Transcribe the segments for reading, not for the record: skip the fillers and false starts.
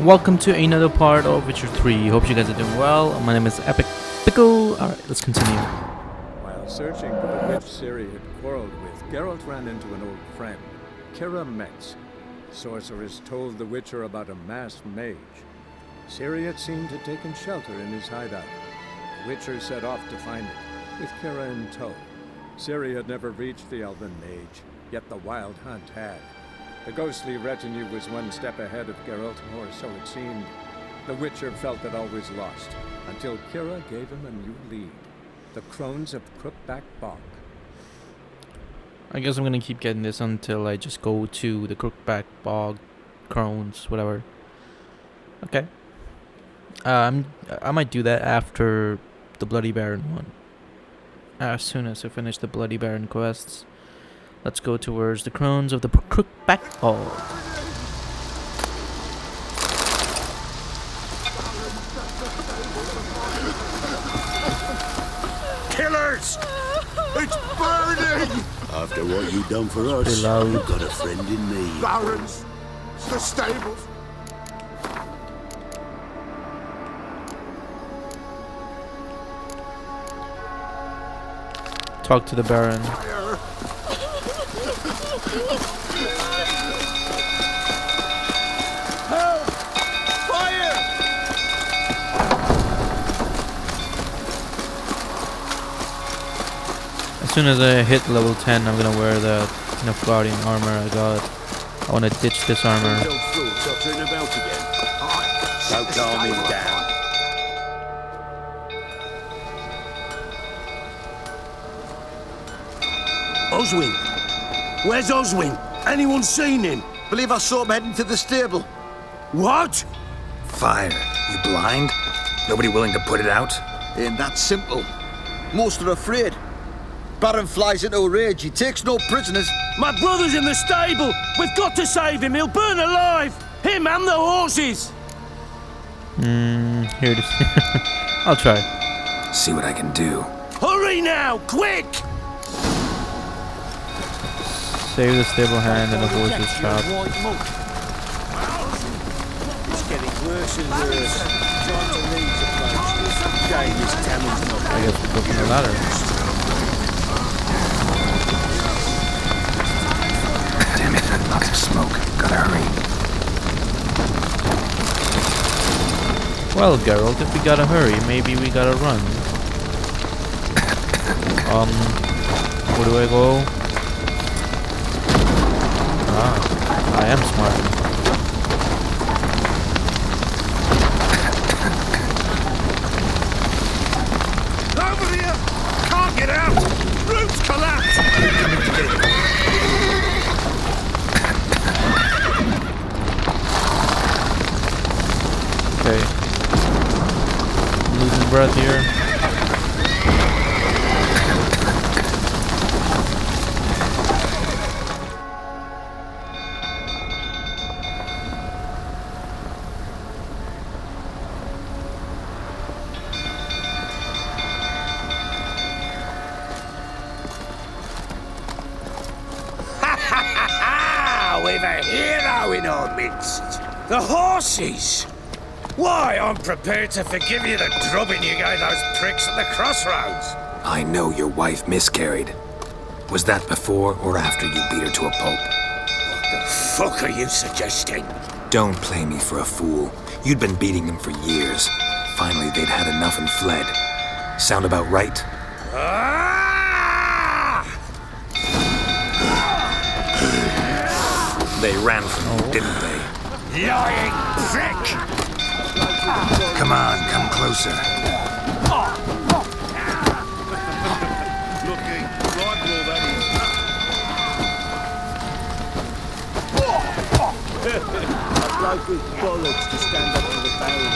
Welcome to another part of Witcher 3. Hope you guys are doing well. My name is Epic Pickle. Alright, let's continue. While searching for the witch Ciri had quarreled with, Geralt ran into an old friend, Kira Metz. Sorceress told the Witcher about a masked mage. Ciri had seemed to have taken shelter in his hideout. The Witcher set off to find it, with Kira in tow. Ciri had never reached the elven mage, yet the wild hunt had. The ghostly retinue was one step ahead of Geralt, or so it seemed. The Witcher felt that all was lost, until Kira gave him a new lead. The Crones of Crookback Bog. I guess I'm gonna keep getting this until I just go to the Crookback Bog, Crones, whatever. Okay. I might do that after the Bloody Baron one. As soon as I finish the Bloody Baron quests. Let's go towards the Crones of the Crookback Bog. Killers! It's burning! After what you've done for us, loud. you've got a friend in me. Barons! The stables! Talk to the Baron. Help! Fire! As soon as I hit level 10, I'm gonna wear the Nilfgaardian armor I got. I wanna ditch this armor. Old thoughts are turning about again. Don't calm him down. Oswin! Where's Oswin? Anyone seen him? Believe I saw him heading to the stable. What? Fire. You blind? Nobody willing to put it out? Ain't that simple. Most are afraid. Baron flies into a rage. He takes no prisoners. My brother's in the stable! We've got to save him! He'll burn alive! Him and the horses! Here it is. I'll try. See what I can do. Hurry now! Quick! Save the stable hand and the horse's trap. It's getting worse and worse. Time to leave the place. Game is damaged. I guess we go from the ladder. Damn it, lots of smoke. Gotta hurry. Well, Geralt, if we gotta hurry, maybe we gotta run. Where do I go? Ah, I am smart. Over here! Can't get out! Roof's collapsed! Okay. Losing breath here. We've a hero in our midst. The horses! Why, I'm prepared to forgive you the drubbing you gave those pricks at the crossroads. I know your wife miscarried. Was that before or after you beat her to a pulp? What the fuck are you suggesting? Don't play me for a fool. You'd been beating them for years. Finally, they'd had enough and fled. Sound about right? Ah! They ran from you, didn't they? Lying prick! Come on, come closer. Looking right, well, that A bloke with bollocks to stand up to the Baron.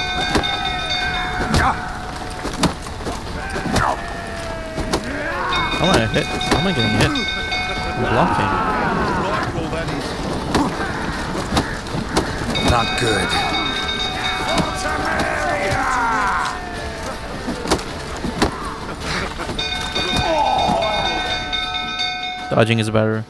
How am I hit? How am I getting hit? I'm blocking. Not good. Dodging is better.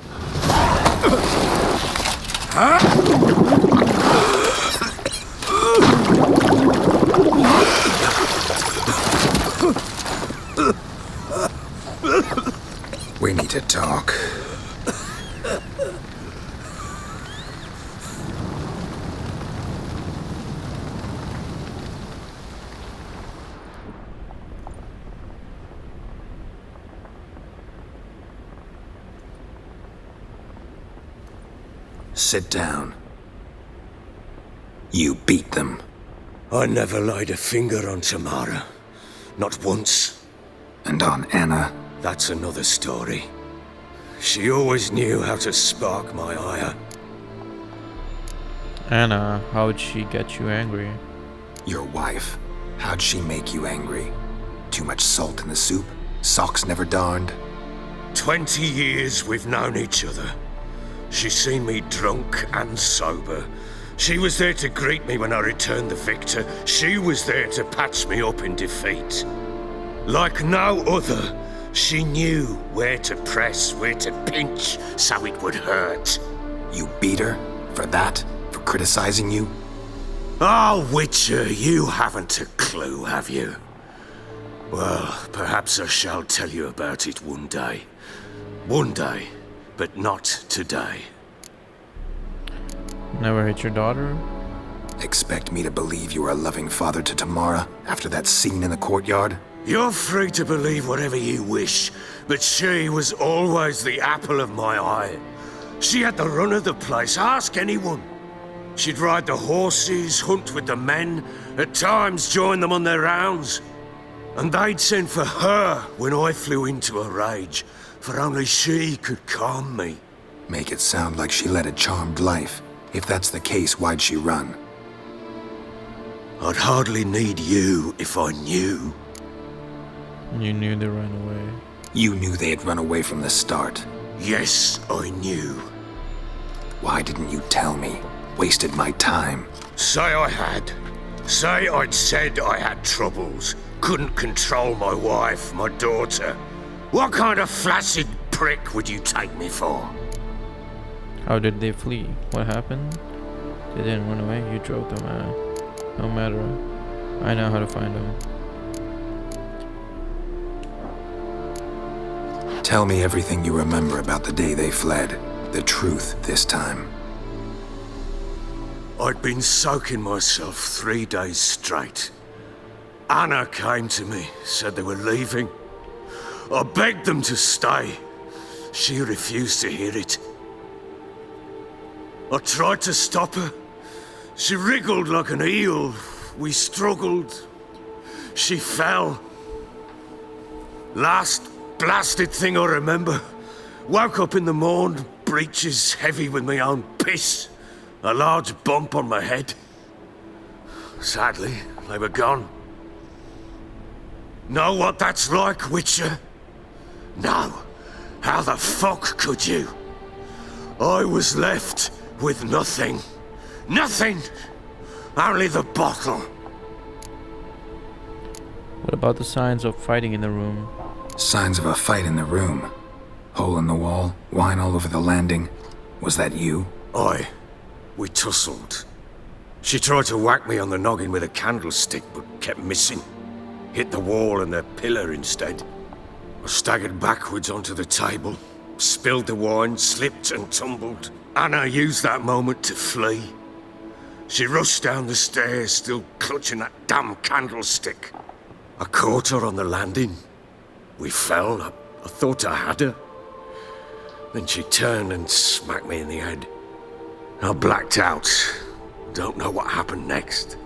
Sit down. You beat them. I never laid a finger on Tamara. Not once. And on Anna? That's another story. She always knew how to spark my ire. Anna, how'd she get you angry? Your wife. How'd she make you angry? Too much salt in the soup? Socks never darned? 20 years we've known each other. She's seen me drunk and sober. She was there to greet me when I returned the victor. She was there to patch me up in defeat. Like no other, she knew where to press, where to pinch, so it would hurt. You beat her? For that? For criticizing you? Oh, Witcher, you haven't a clue, have you? Well, perhaps I shall tell you about it one day. One day, but not today. Never hit your daughter? Expect me to believe you were a loving father to Tamara after that scene in the courtyard? You're free to believe whatever you wish, but she was always the apple of my eye. She had the run of the place, ask anyone. She'd ride the horses, hunt with the men, at times join them on their rounds. And they'd send for her when I flew into a rage, for only she could calm me. Make it sound like she led a charmed life. If that's the case, why'd she run? I'd hardly need you if I knew. You knew they ran away. You knew they had run away from the start. Yes, I knew. Why didn't you tell me? Wasted my time. Say I had. Say I'd said I had troubles. Couldn't control my wife, my daughter. What kind of flaccid prick would you take me for? How did they flee? What happened? They didn't run away, you drove them out. No matter. I know how to find them. Tell me everything you remember about the day they fled. The truth this time. I'd been soaking myself 3 days straight. Anna came to me, said they were leaving. I begged them to stay. She refused to hear it. I tried to stop her. She wriggled like an eel. We struggled. She fell. Last blasted thing I remember. Woke up in the morn, breeches heavy with my own piss. A large bump on my head. Sadly, they were gone. Know what that's like, Witcher? No. How the fuck could you? I was left with nothing. Nothing! Only the bottle. What about the signs of fighting in the room? Signs of a fight in the room. Hole in the wall, wine all over the landing. Was that you? Aye. We tussled. She tried to whack me on the noggin with a candlestick, but kept missing. Hit the wall and the pillar instead. I staggered backwards onto the table, spilled the wine, slipped and tumbled. Anna used that moment to flee. She rushed down the stairs, still clutching that damn candlestick. I caught her on the landing. We fell. I thought I had her. Then she turned and smacked me in the head. I blacked out. Don't know what happened next.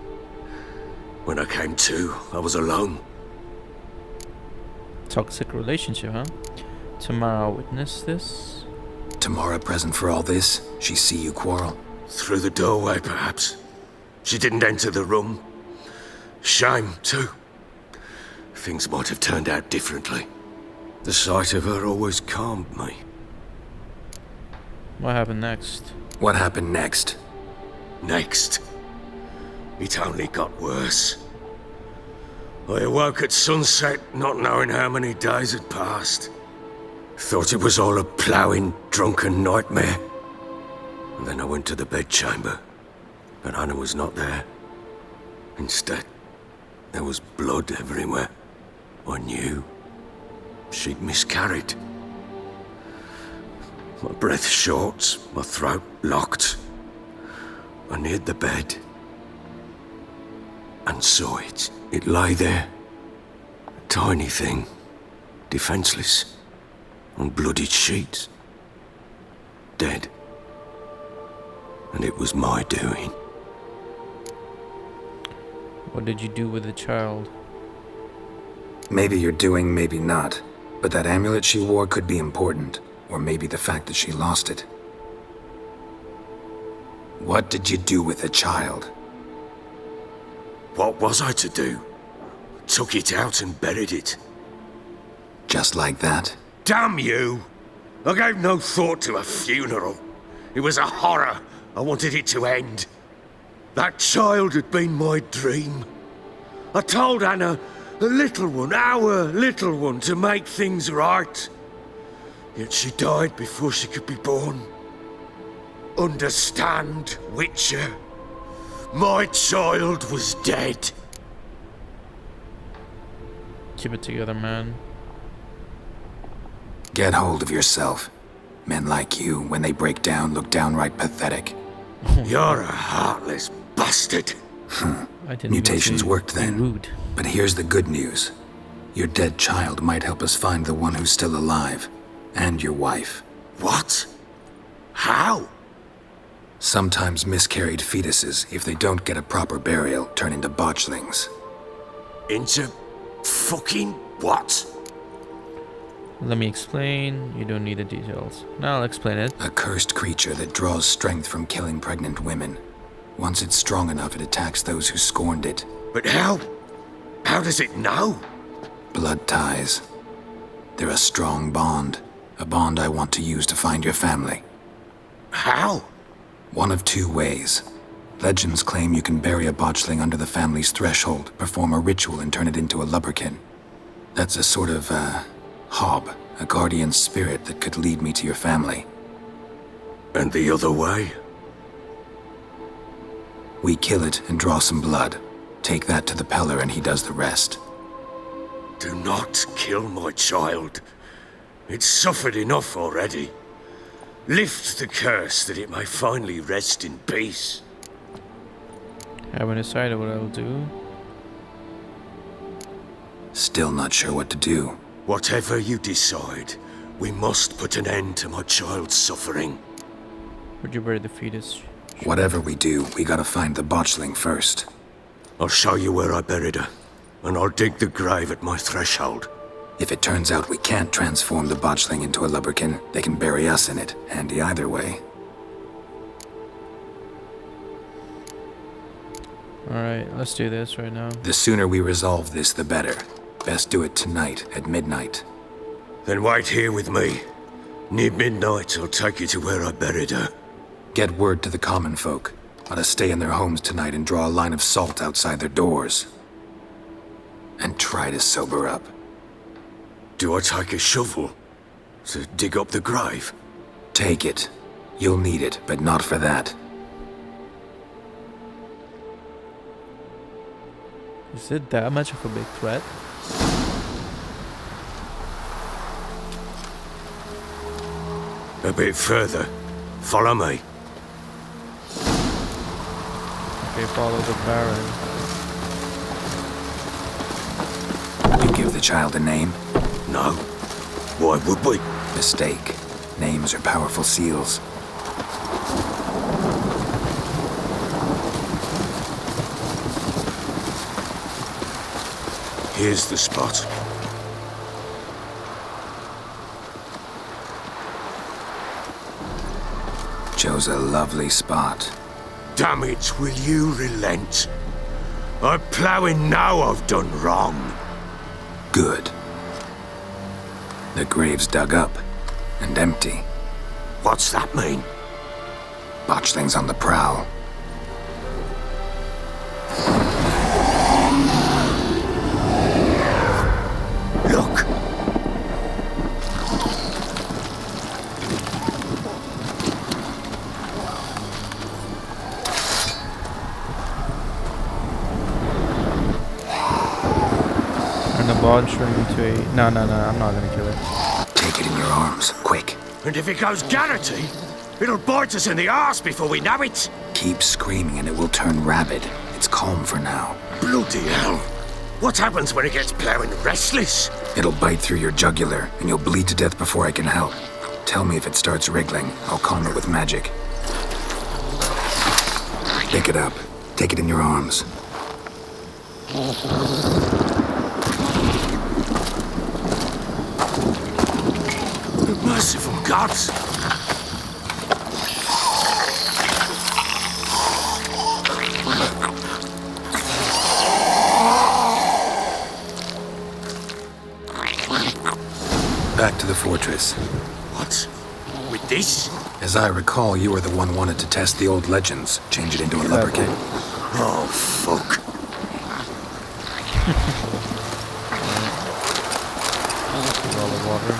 When I came to, I was alone. Toxic relationship, huh? Tamara witnessed this? Tamara present for all this? She see you quarrel? Through the doorway, perhaps. She didn't enter the room. Shame, too. Things might have turned out differently. The sight of her always calmed me. What happened next? What happened next? Next, it only got worse. I awoke at sunset, not knowing how many days had passed. Thought it was all a ploughing, drunken nightmare. And then I went to the bedchamber, but Anna was not there. Instead, there was blood everywhere. I knew she'd miscarried. My breath short, my throat locked. I neared the bed and saw it. It lay there, a tiny thing, defenseless, on bloodied sheets, dead. and it was my doing. What did you do with the child? Maybe you're doing, maybe not. But that amulet she wore could be important. Or maybe the fact that she lost it. What did you do with the child? What was I to do? Took it out and buried it. Just like that? Damn you! I gave no thought to a funeral. It was a horror. I wanted it to end. That child had been my dream. I told Anna, the little one, our little one, to make things right. Yet she died before she could be born. Understand, Witcher? My child was dead. Keep it together, man. Get hold of yourself. Men like you, when they break down, look downright pathetic. You're a heartless bastard. I didn't Mutations even worked be then. rude. But here's the good news. Your dead child might help us find the one who's still alive. And your wife. What? How? Sometimes miscarried fetuses, if they don't get a proper burial, turn into botchlings. Into fucking what? Let me explain. You don't need the details. Now I'll explain it. A cursed creature that draws strength from killing pregnant women. Once it's strong enough, it attacks those who scorned it. But how? How does it know? Blood ties. They're a strong bond. A bond I want to use to find your family. How? One of two ways. Legends claim you can bury a botchling under the family's threshold, perform a ritual, and turn it into a lubberkin. That's a sort of, hob, a guardian spirit that could lead me to your family. And the other way? We kill it and draw some blood. Take that to the Peller and he does the rest. Do not kill my child. It's suffered enough already. Lift the curse that it may finally rest in peace. Haven't decided what I'll do. Still not sure what to do. Whatever you decide, we must put an end to my child's suffering. Where'd you bury the fetus? Whatever we do, we gotta find the botchling first. I'll show you where I buried her, and I'll dig the grave at my threshold. If it turns out we can't transform the botchling into a lubberkin, they can bury us in it. Handy either way. Alright, let's do this right now. The sooner we resolve this, the better. Best do it tonight, at midnight. Then wait here with me. Near midnight, I'll take you to where I buried her. Get word to the common folk. Ought to stay in their homes tonight and draw a line of salt outside their doors. And try to sober up. Do I take a shovel to dig up the grave? Take it. You'll need it, but not for that. Is it that much of a big threat? A bit further. Follow me. Okay, follow the Baron. You give the child a name? No. Why would we? Mistake. Names are powerful seals. Here's the spot. Chose a lovely spot. Damn it, will you relent? I'm ploughing now I've done wrong. Good. The grave's dug up and empty. What's that mean? Botchling's on the prowl. Look! And the Botchling into a... No, I'm not gonna kill it. Take it in your arms, quick. And if it goes Garrity, it'll bite us in the arse before we know it. Keep screaming and it will turn rabid. It's calm for now. Bloody hell. What happens when it gets ploughing restless? It'll bite through your jugular and you'll bleed to death before I can help. Tell me if it starts wriggling. I'll calm it with magic. Pick it up. Take it in your arms. Merciful gods! Back to the fortress. What? With this? As I recall, you were the one wanted to test the old legends, change it into a lubberkin. Oh, fuck. All the water.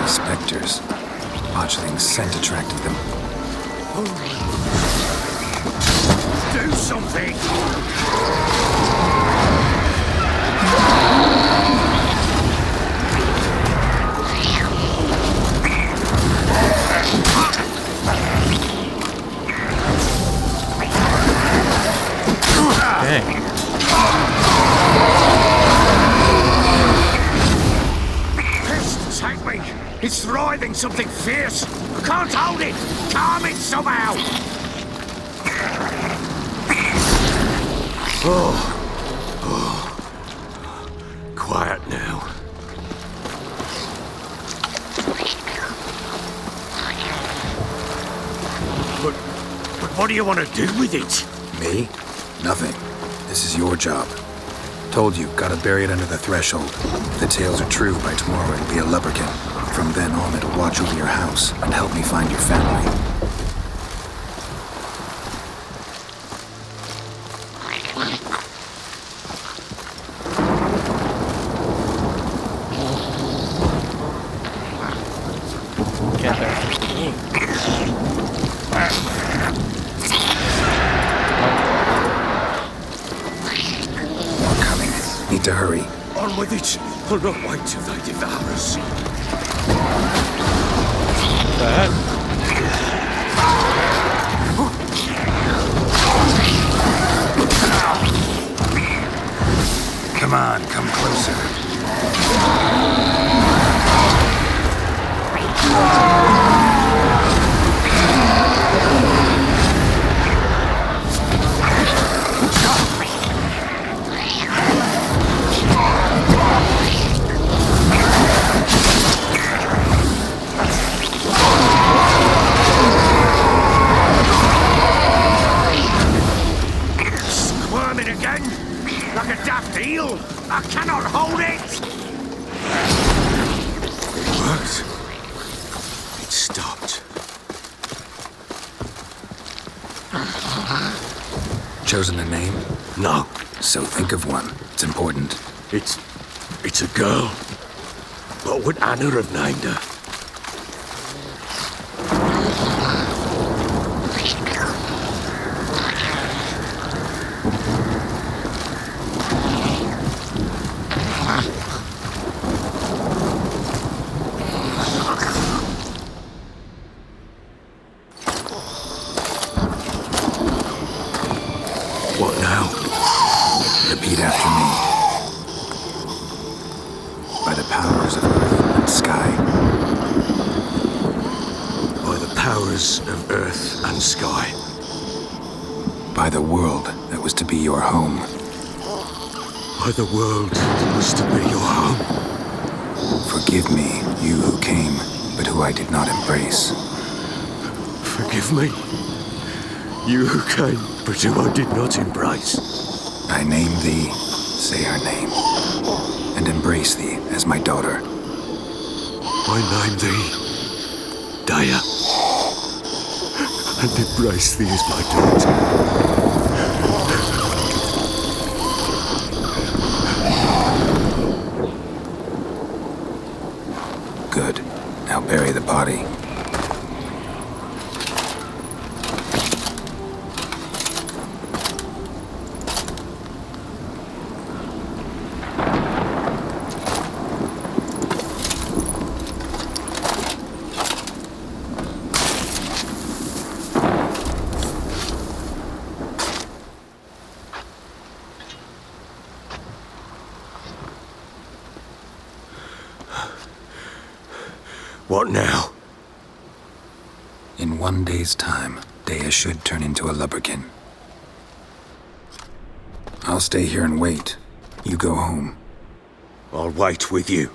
These specters. Botchling's scent attracted them. Do something! Dang. Pest, take me! It's writhing something fierce! I can't hold it! Calm it somehow! Quiet now. But what do you want to do with it? Me? Nothing. This is your job. Told you, gotta bury it under the threshold. If the tales are true, by tomorrow it'll be a lubberkin. From then on, it'll watch over your house and help me find your family. Can't bear. More coming. Need to hurry. On with it! I'll not wait till they devour us. What the heck? Come on, come closer. Squirming again? Like a daft eel? I cannot hold it! It worked. It stopped. Chosen a name? No, So think of one. It's important. it's a girl. What would Anna have named her? What now? Repeat after me. By the powers of earth and sky. By the powers of earth and sky. By the world that was to be your home. By the world that was to be your home. Forgive me, you who came, but who I did not embrace. Forgive me. You who came, but who I did not embrace. I name thee, say her name, and embrace thee as my daughter. I name thee Daya, and embrace thee as my daughter. Good. Now bury the body. What now? In 1 day's time, Dea should turn into a lubberkin. I'll stay here and wait. You go home. I'll wait with you.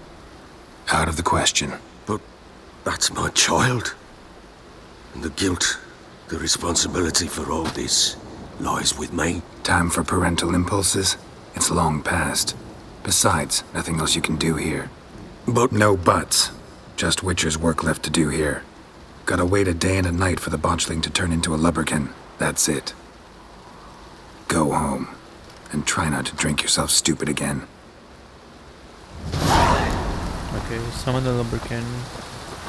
Out of the question. But that's my child. And the guilt, the responsibility for all this lies with me. Time for parental impulses? It's long past. Besides, nothing else you can do here. But No buts. Just Witcher's work left to do here. Gotta wait a day and a night for the Botchling to turn into a lubberkin. That's it. Go home. And try not to drink yourself stupid again. Okay, summon the Lumberkin.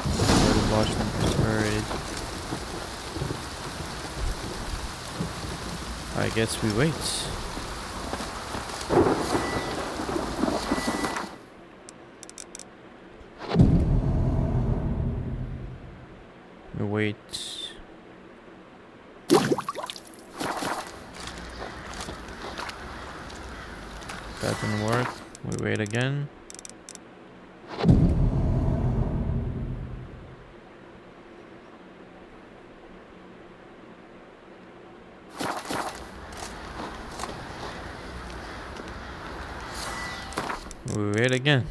Where the Botchling is buried. I guess we wait. We wait. That didn't work. We wait again. We wait again.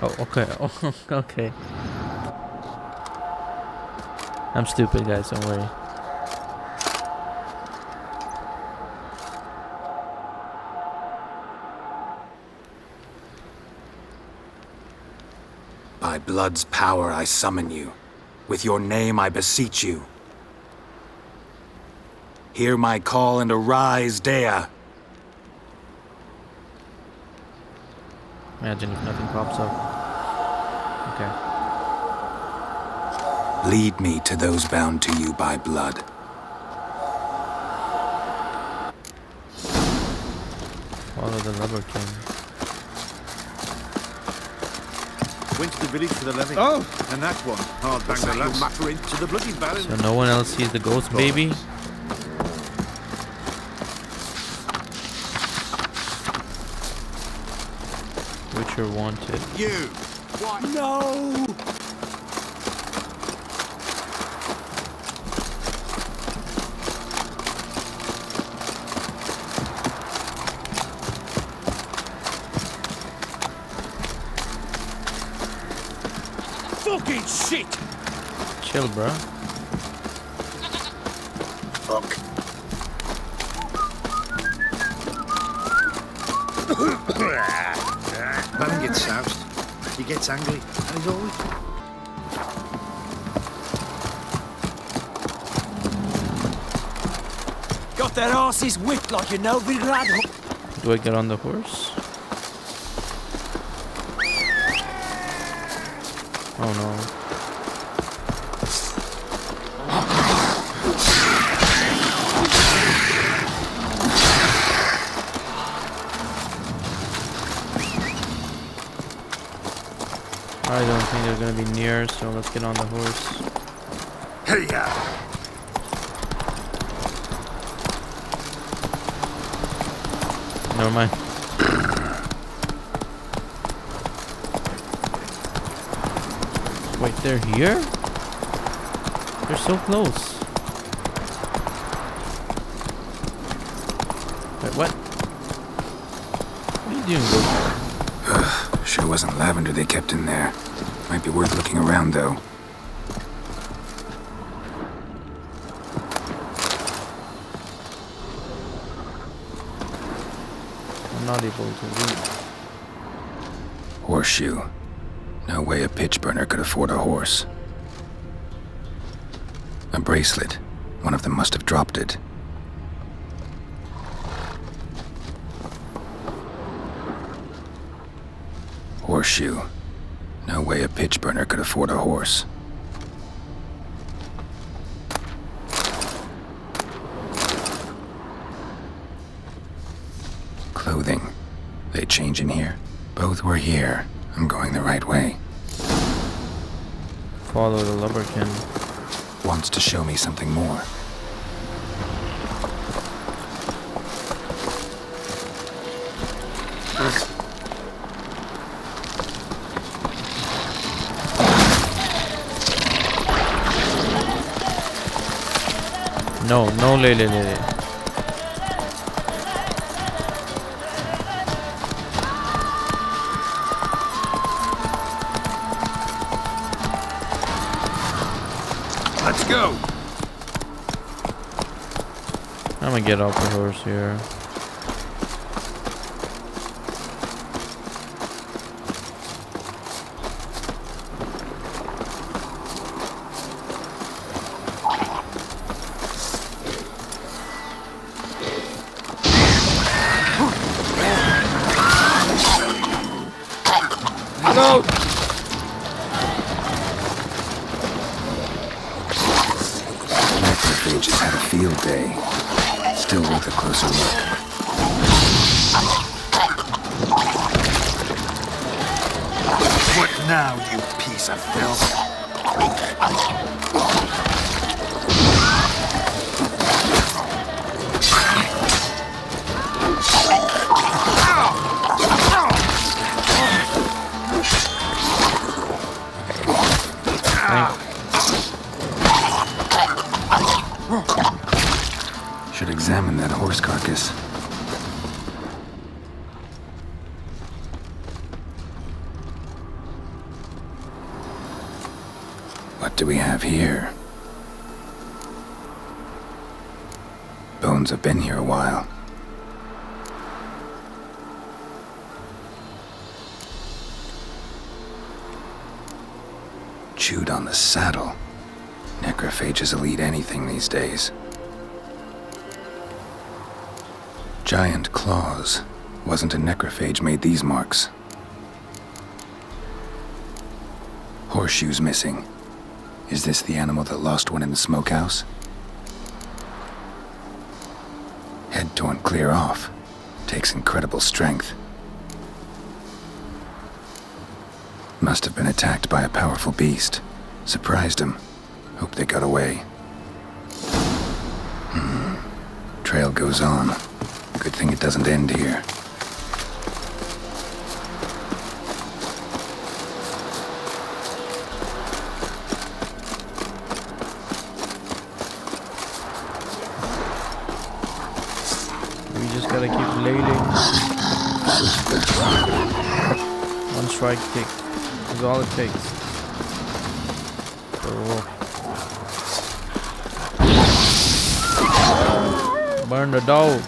Oh, okay. Oh, okay. I'm stupid, guys. Don't worry. By blood's power I summon you. With your name I beseech you. Hear my call and arise, Dea. Imagine if nothing pops up. Okay. Lead me to those bound to you by blood. Follow the Lumberkin. Went to the village for the levy. Oh! And that one, hard bang the last matter into the bloody baron. So no one else sees the ghost baby? Witcher wanted. You! What? No! Fucking shit! Chill, bro. Fuck. Baron gets soused. He gets angry. And he's always... Got their asses whipped like you know, Vigrad. Do I get on the horse? Oh no. I don't think they're gonna be near, so let's get on the horse. Hey, yeah. Never mind. Wait, they're here? They're so close. Wait, what? What are you doing, Ghost? Sure wasn't lavender they kept in there. Might be worth looking around, though. I'm not able to read. Horseshoe. No way a pitch burner could afford a horse. A bracelet. One of them must have dropped it. Horseshoe. No way a pitch burner could afford a horse. Clothing. They change in here? Both were here. I'm going the right way. Follow the Lumberkin. Wants to show me something more. No, no, lele. Let's go. I'm gonna get off the horse here. Hello. Necrophage has had a field day. Still worth a closer look. What now, you piece of filth? Should examine that horse carcass. What do we have here? Bones have been here a while. Chewed on the saddle. Necrophages will eat anything these days. Giant claws. Wasn't a necrophage made these marks. Horseshoes missing. Is this the animal that lost one in the smokehouse? Head torn clear off. Takes incredible strength. Must have been attacked by a powerful beast. Surprised him. Hope they got away. Trail goes on. Good thing it doesn't end here. We just gotta keep ladling. One strike kick is all it takes. Oh. Burn the dog.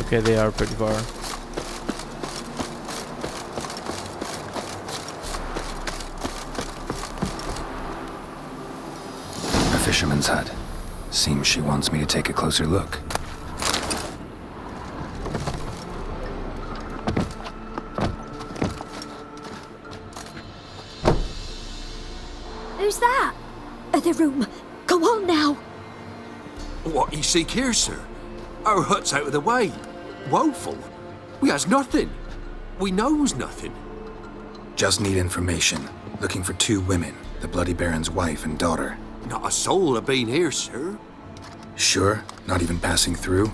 Okay, they are pretty far. A fisherman's hut. Seems she wants me to take a closer look. Who's that? Other room. Go on now. What you seek here, sir? Our hut's out of the way. Woeful. We has nothing. We knows nothing. Just need information. Looking for 2 women. The Bloody Baron's wife and daughter. Not a soul have been here, sir. Sure? Not even passing through?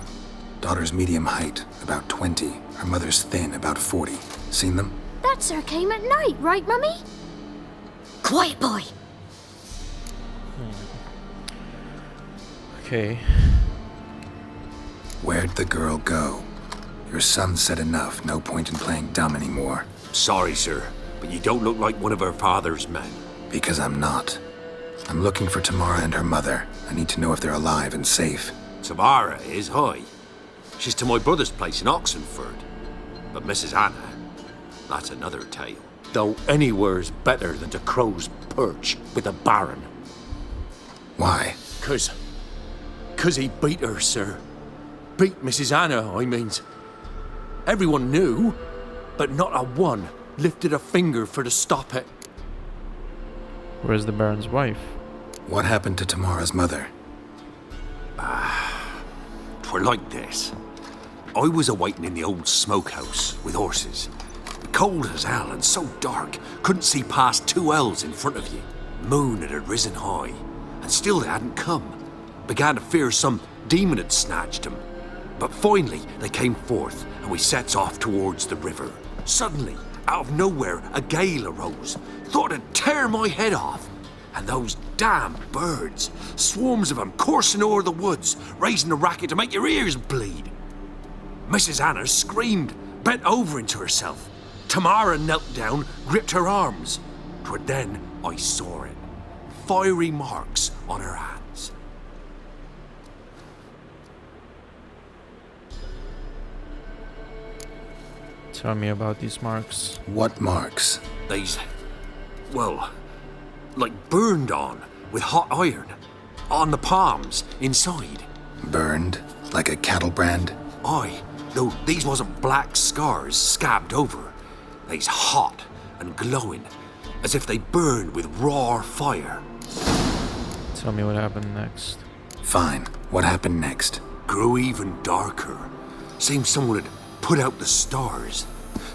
Daughter's medium height, about 20. Her mother's thin, about 40. Seen them? That sir came at night, right, Mummy? Quiet, boy. Okay. Where'd the girl go? Your son said enough. No point in playing dumb anymore. Sorry, sir, but you don't look like one of her father's men. Because I'm not. I'm looking for Tamara and her mother. I need to know if they're alive and safe. Tamara is high. She's to my brother's place in Oxenford. But Mrs. Anna, that's another tale. Though anywhere's better than to Crow's Perch with a baron. Why? 'Cause he beat her, sir. Beat Mrs. Anna, I means. Everyone knew, but not a one lifted a finger for to stop it. Where's the Baron's wife? What happened to Tamara's mother? 'Twere like this. I was awaiting in the old smokehouse with horses. cold as hell and so dark, couldn't see past 2 ells in front of you. Moon had risen high, and still they hadn't come. Began to fear some demon had snatched them. But finally they came forth, and we sets off towards the river. Suddenly, out of nowhere, a gale arose. Thought it'd tear my head off. And those damn birds, swarms of them coursing o'er the woods, raising a racket to make your ears bleed. Mrs. Anna screamed, bent over into herself. Tamara knelt down, gripped her arms. 'Twas then I saw it. Fiery marks on her hands. Tell me about these marks. What marks? They's, well, like burned on with hot iron. On the palms, inside. Burned? Like a cattle brand? Aye, though these wasn't black scars scabbed over. They's hot and glowing, as if they burned with raw fire. Tell me what happened next. Fine. What happened next? Grew even darker. Seemed someone had put out the stars.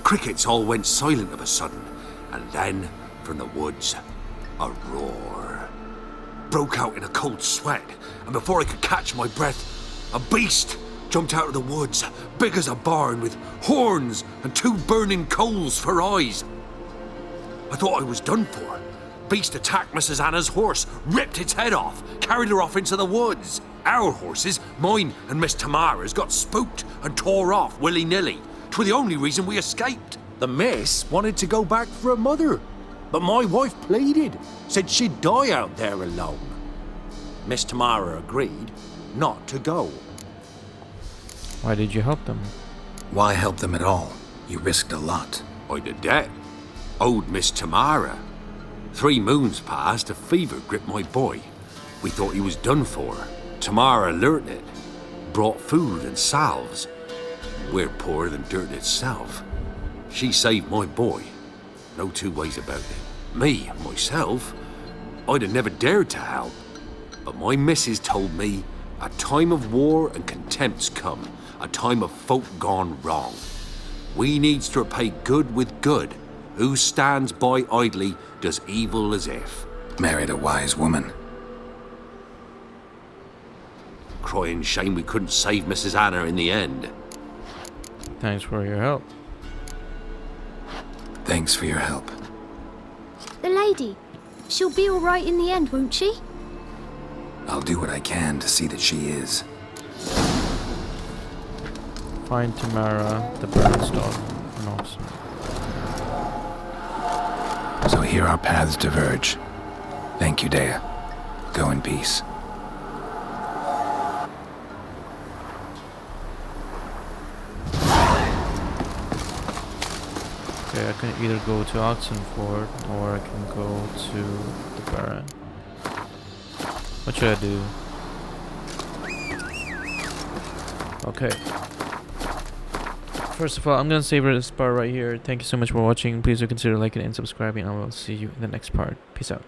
Crickets all went silent of a sudden, and then, from the woods, a roar. Broke out in a cold sweat, and before I could catch my breath, a beast jumped out of the woods, big as a barn, with horns and 2 burning coals for eyes. I thought I was done for. Beast attacked Mrs. Anna's horse, ripped its head off, carried her off into the woods. Our horses, mine and Miss Tamara's, got spooked and tore off willy-nilly. 'Twas the only reason we escaped. The miss wanted to go back for her mother, but my wife pleaded, said she'd die out there alone. Miss Tamara agreed not to go. Why did you help them? Why help them at all? You risked a lot. I'd a debt. Owed Miss Tamara. 3 moons passed, a fever gripped my boy. We thought he was done for. Tamara learnt it. Brought food and salves. We're poorer than dirt itself. She saved my boy. No 2 ways about it. Me, myself, I'd have never dared to help. But my missus told me a time of war and contempt's come. A time of folk gone wrong. We needs to repay good with good. Who stands by idly does evil as if. Married a wise woman. Crying shame we couldn't save Mrs. Anna in the end. Thanks for your help. Thanks for your help. The lady. She'll be all right in the end, won't she? I'll do what I can to see that she is. Find Tamara, the bird's dog, and Oxen. So here our paths diverge. Thank you, Dea. Go in peace. Okay, I can either go to Oxenford or I can go to the Baron. What should I do? Okay. First of all, I'm gonna save this part right here. Thank you so much for watching. Please do consider liking and subscribing, and I will see you in the next part. Peace out.